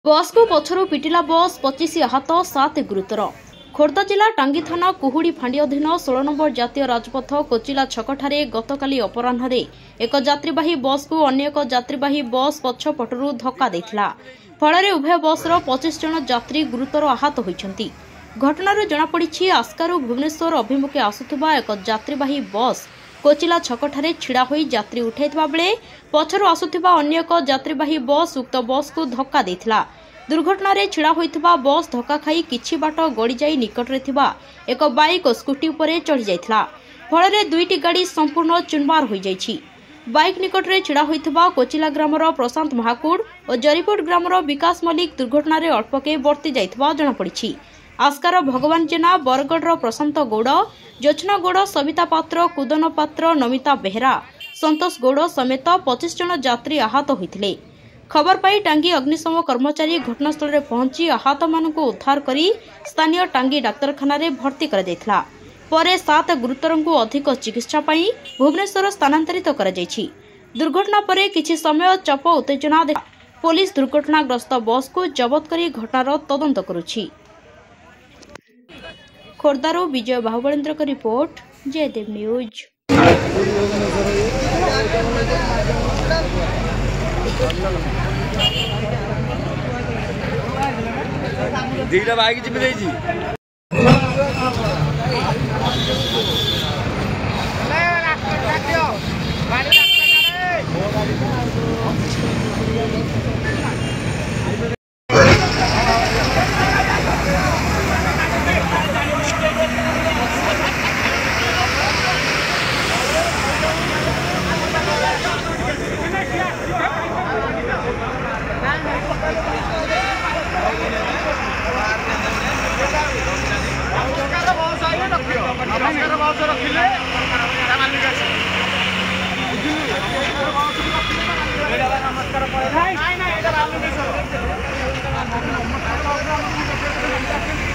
बस को पछरु पिटिला बस 25 आहत 7 गुरुतर। खोर्धा जिला टांगी थाना कुहुड़ी फांडी अधीन 16 नंबर जातीय राजपथ कोचिला छकठारे गतकाली अपराह्न एक यात्रीवाही बस को अन्य एक यात्रीवाही बस पछपटरू धक्का देथिला। फଳରେ उभय बसर 25 जन यात्री गुरुतर आहत होइछन्ति। घटनार जଣାपड़ी आस्कारु भुवनेश्वर अभिमुखे आसुथिबा एक यात्रीवाही बस कोचिला छकठारे छिड़ा होई यात्री उठाइथिबा बेले पछरु आसुथिबा अन्य एक यात्रीवाही बस उक्त बस को धक्का देथिला। दुर्घटना रे छिड़ा होइथिबा बस धक्का खाई किछि बाट गड़ी जाई निकटरे थिबा एक बाइक और स्कूटी उपरे चढ़ी जाइथिला। फଳରେ दुईटी गाड़ी संपूर्ण चुनबार होई जाइछि। बाइक निकटरे छिड़ा होइथिबा कोचिला ग्रामर प्रशांत महाकुड़ और जरीपुर ग्रामर विकास मल्लिक दुर्घटना रे अल्पके बर्ती जाइथिबा जणा पड़िछि। आस्कार भगवान जेना, बरगढ़ प्रशांत गौड़, जोचना गौड़, सविता पात्र, कुदन पात्र, नमिता बेहरा, संतोष गौड़ समेत 25 जन यात्री आहत होइथिले। खबर पाई टांगी अग्निशम कर्मचारी घटनास्थल में पहुंची आहत मानक उद्धार कर स्थानीय टांगी डाक्तरखाना रे भर्ती कर देथिला। परे 7 गुरुतरंकु को अधिक चिकित्सा पाई भुवनेश्वर स्थानांतरित कर जायछि। दुर्घटना परे किछि समय चप उत्तेजना देखा पुलिस दुर्घटनाग्रस्त बस को जबत करी घटनार तदंत करुछि। खोर्धारू विजय बाहुबलेन्द्र का रिपोर्ट, जयदेव न्यूज। दीटा बाइक चिपी देछि। नमस्कार।